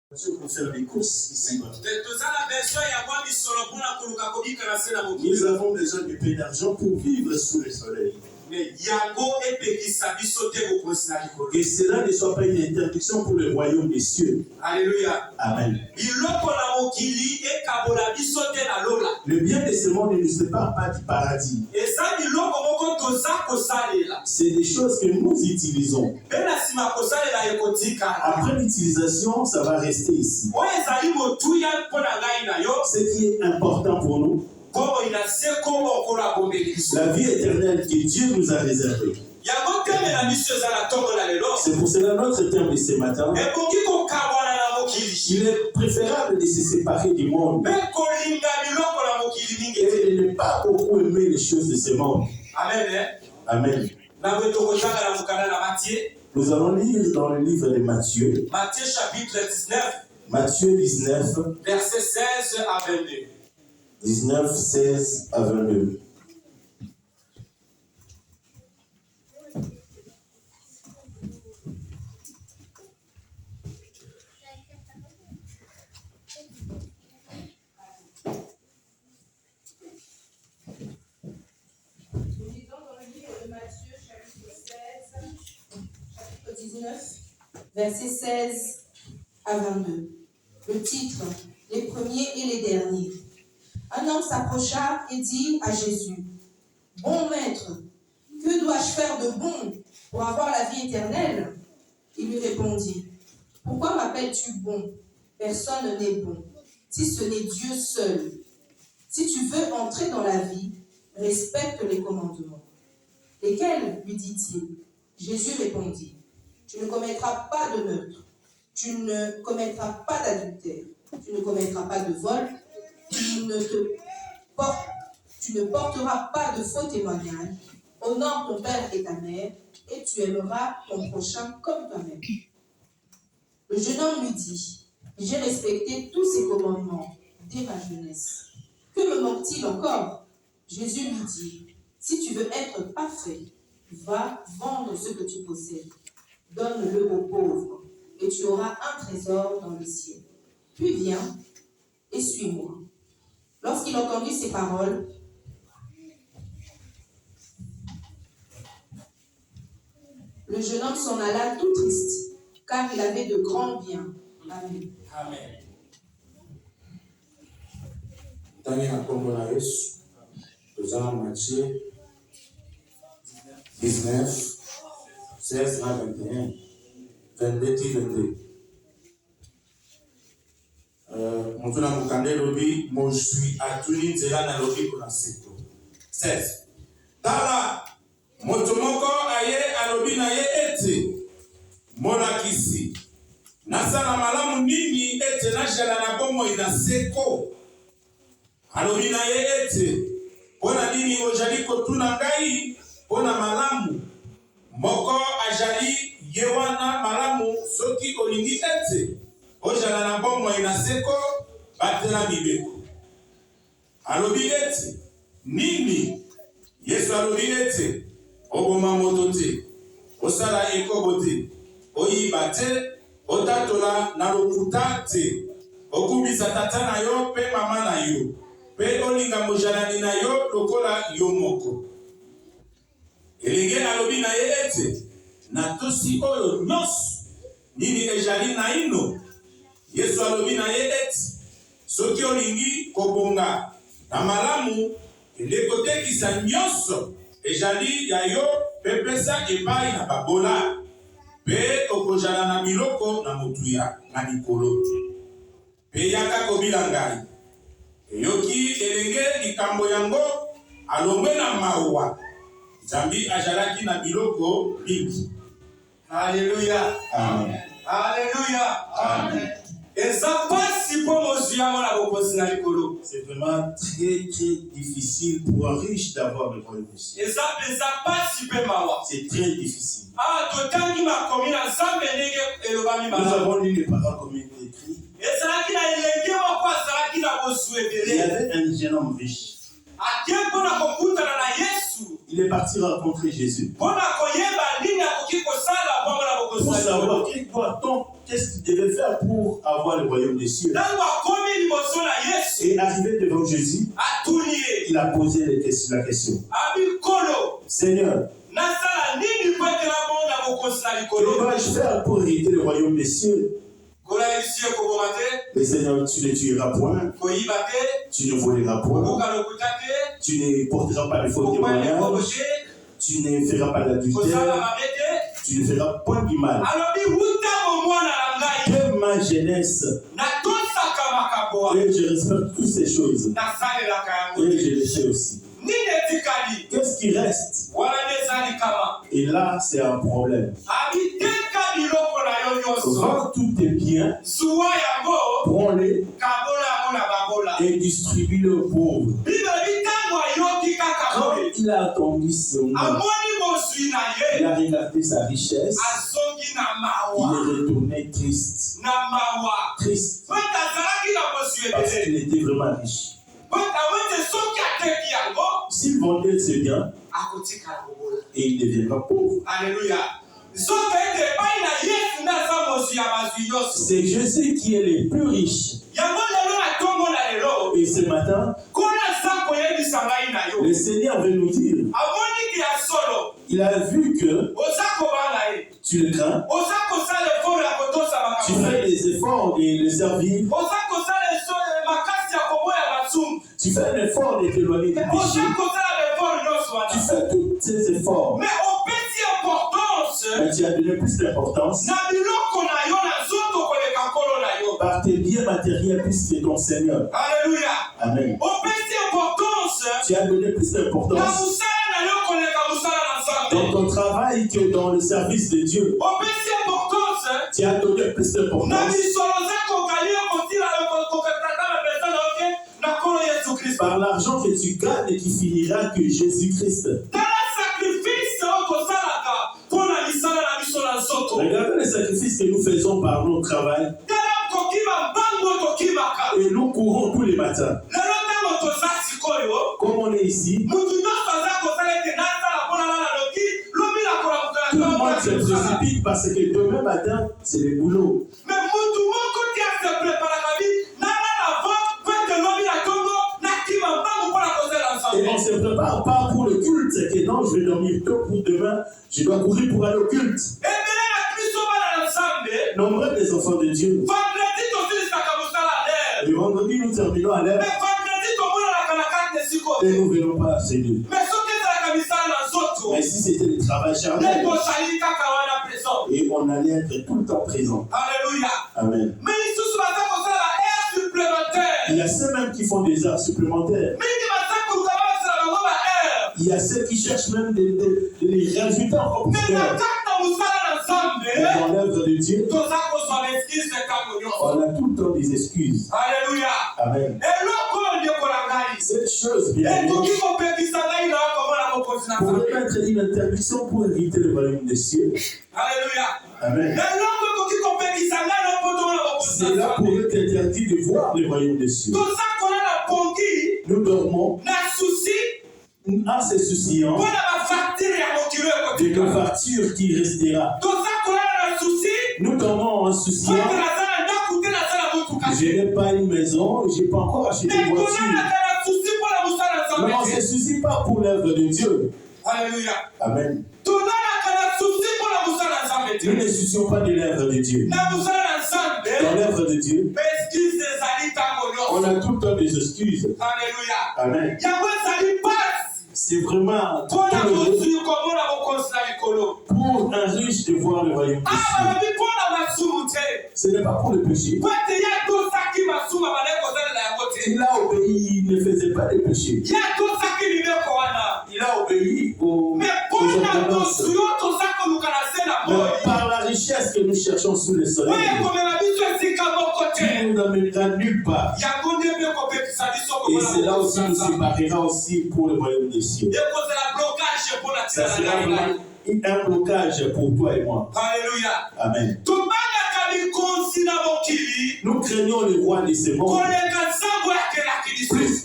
pour faire des courses ici. Nous avons besoin de peu d'argent pour vivre sous le soleil. Que cela ne soit pas une interdiction pour le royaume des cieux. Alléluia. Amen. Le bien de ce monde ne nous sépare pas du paradis. C'est des choses que nous utilisons. Après l'utilisation, ça va rester ici. Ce qui est important pour nous, la vie éternelle que Dieu nous a réservée. C'est pour cela notre terme de ce matin. Il est préférable de se séparer du monde et de ne pas beaucoup aimer les choses de ce monde. Amen. Amen. Nous allons lire dans le livre de Matthieu. Matthieu chapitre 19. Matthieu 19. Versets 16 à 22. 19, 16 à 22. Versets 16 à 22. Le titre, les premiers et les derniers. Un homme s'approcha et dit à Jésus, « Bon maître, que dois-je faire de bon pour avoir la vie éternelle ?» Il lui répondit, « Pourquoi m'appelles-tu bon? Personne n'est bon, si ce n'est Dieu seul. Si tu veux entrer dans la vie, respecte les commandements. » « Lesquels ?» lui dit-il. Jésus répondit, « Tu ne commettras pas de meurtre, tu ne commettras pas d'adultère, tu ne commettras pas de vol, tu ne porteras pas de faux témoignages, honore ton père et ta mère, et tu aimeras ton prochain comme toi-même. » Le jeune homme lui dit, « J'ai respecté tous ces commandements dès ma jeunesse. Que me manque-t-il encore ?» Jésus lui dit, « Si tu veux être parfait, va vendre ce que tu possèdes, donne-le aux pauvres, et tu auras un trésor dans le ciel. Puis viens et suis-moi. » Lorsqu'il entendit ces paroles, le jeune homme s'en alla tout triste, car il avait de grands biens. Amen. Amen. Matthieu 19, 16 à 21, 22. Mutuna mukande lobi mojui atuni nzela na lobi kuna sito. 16. Tala motomoko aye alobi na ye ete molakisi nasala malamu nini ete najala na bomo ina seko. Alobi na ye ete pona nini ojali kotuna ngai pona malamu moko ajali yewana malamu soki olingi ete ojala na bomo ina seko batela mibeko. Alobi ete nini Yesu alobi ete oboma moto te, osala ekobo te, oyiba te, otatola na lokuta te, okubisa tata na yo pe mama na yo, pe olinga mojalani na yo lokola yo moko. Elenge alobi na ye ete na tosi oyo nyonso nini ejali na ino. Yesu alobi na ye ete soki olingi kobonga na malamu elekotekisa nyonso ejali ya yo pepesa epai na babola pe okozala na biloko na motuya na likolo. Pe yaka kobila ngai eyoki elenge likambo yango alongwe na mawa Zambi ajalaki na biloko mingi. Alléluia. Amen. Alléluia. Amen. C'est vraiment très difficile pour un riche d'avoir le royaume des cieux. C'est très difficile. Nous avons lu les paroles comme il est écrit. Il y avait un jeune homme riche. Il est parti rencontrer Jésus pour savoir que doit-on qu'est-ce qu'il devait faire pour avoir le royaume des cieux? ntango akomi liboso na Yesu Et arrivé devant Jésus, atuni ye il a posé la question. abi nkolo Seigneur, nasala nini po ete nabonga bokonzi na que likolo dois-je faire pour hériter le royaume des cieux? kolayebisi ye koboma te Le Seigneur, tu ne tueras point, koyiba te tu ne voleras point, kobuka lokuta te tu ne porteras pas de faux kokwana ekoko témoignages, te tu ne feras pas kosala d'adultère, mabe te tu ne feras point du mal. alobi wuta bomwana na ngai De ma jeunesse, natosaka makambo wana et je respecte toutes ces choses, nasalelaka yango et te je les fais aussi. nini etikali Qu'est-ce qui reste? wana nde ezali kama Et là, c'est un problème. abi teka biloko na yo nyonso Vends tous tes biens, zuwa yango prends-les kabola yango na babola et distribue-les aux pauvres. bibebi ntango ayoki kaka Quand boye il a entendu ce mot, amoni mozwi na il ye a regardé sa richesse, azongi na il mawa est retourné triste. na mawa Triste, po ete azalaki na mozwi parce ebele qu'il était vraiment riche. po ete awete soki ateki yango S'il vendait ses biens, akotika kobola et il deviendra pauvre. alleluya soki ete epai na yesu nde aza mozwi ya bazwi nyonso C'est Jésus qui est le plus riche. yango lelo na ntongo na lelo Et ce matin, nkolo aza koyebisa ngai na yo le Seigneur veut nous dire, amoniki ya solo il a vu que oza kobanga ye tu le crains, oza kosala eforo ya kotosa tu makambo na fais ye des efforts de le servir, oza kosala makasi ya koboya masumu tu fais un effort de t'éloigner du oza péché, kosala eforo nyonso tu wana fais tous ces efforts, mais opesi importance mais tu as donné plus d'importance na biloko na yo na nzoto koleka nkolo na yo par tes biens matériels plus que ton Seigneur. alleluya Amen. opesi importance Tu as donné plus na d'importance mosala na yo koleka mosala na dans nzambe ton travail que dans le service de Dieu. opesi importance Tu as donné plus na d'importance misolo za kokali yo kotila kokataka na pesa na oke na nkolo yesu kristo par l'argent que tu gagnes et qui finira que Jésus-Christ. tala sacrifice oyo tosalaka mpo na misala na biso na nzoto Regardez les sacrifices que nous faisons par notre travail tala kokima mbango tokimaka et nous courons tous les matins. lelo ntango toza sikoyo Comme on est ici, mutu nyonso aza kosala ete nasala mpo na nana loki lobi nakola tout le monde se mokolo précipite parce que demain matin, c'est le boulot. mais mutu moko te ase preparaka bi nana navo po ete lobi na ntongo nakima mbangu mpo na kozela Et on ne nzambe se prépare pas pour le culte. C'est que non, je vais dormir tôt pour demain. Je dois courir pour aller au culte. ebele na kristo bana na nzambe Nombreux des enfants de Dieu. vendredi tosilisaka mosala lere Le vendredi, nous terminons à l'heure mais vendredi tomonanaka na kati na esiko et te nous ne venons pas chez Dieu. mais soki ezalaka misala na nzoto Mais si c'était le travail nde charnel, tozali kaka wana présent et on allait être tout le temps présent. alleluya Amen. mais lisusu baza kosala aire supplémentaire Il y a ceux même qui font des heures supplémentaires. mingi baza koluka basala bango ba aire Il y a ceux qui cherchent même les résultats encore mais plus na clairs. kati na mosala na nzambe Dans l'œuvre de Dieu, toza kozwa baexcuse ntango nyonso on a tout le temps des excuses. alleluya Amen. eloko oyo ndeko na ngai Cette chose, bien ekoki aimé, kopekisa ngai na komona mokonzi na pourrait nzambe mettre une interdiction pour éviter le royaume des cieux. alleluya Amen. eloko ekoki kopekisa ngai na mpo tomona mokonzi na Cela nzambe pourrait t'interdire de voir le royaume des cieux. toza kolala pongi Nous dormons na susi en se souciant mpo na bafacture ya mokilo de ekotika nos factures qui restera. toza kolala na susi Nous dormons en mpo souciant. ete naza na ndako te naza na motuka Je n'ai pas une maison, je n'ai pas encore acheté mais une voiture. tolalaka na susi mpo na mosala na Mais on ne nzambe se soucie pas pour l'œuvre de Dieu. alleluya Amen. tolalaka na susi mpo na mosala na nzambe Nous ne te soucions pas de l'œuvre de Dieu. na mosala na nzambe Dans l'œuvre de Dieu, baexcuse ezali ntango on nyonso a tout le temps des excuses. alleluya Amen. yango ezali pasi C'est vraiment mpo na douloureux mozwi komona mokonzi na likolo pour un riche de voir le royaume des cieux. balobi mpo na masumu te Ce n'est pas pour le péché. po ete ye atosaki masumu abandaki kosalela yango te Il a obéi, il ne faisait pas de péché. ye atosaki mibeko wana Il a obéi aux me mpo na ordonnances. tosu yo toza koluka na se na Mais moi par la richesse que nous cherchons sous le soleil, oyo ekomela biso esika moko te qui nous n'amènera nulle part. yango nde mpe kopekisa biso Et komona c'est là aussi mokonzi na nous nzambe séparera aussi pour le royaume des cieux. ekozela blocage mpo na Ça ntina na sera ngai ngai vraiment un blocage pour toi et moi. alleluya Amen. tobangaka mikonzi na mokili Nous craignons le roi de ce monde. koleka nzambo yakelaki lisusu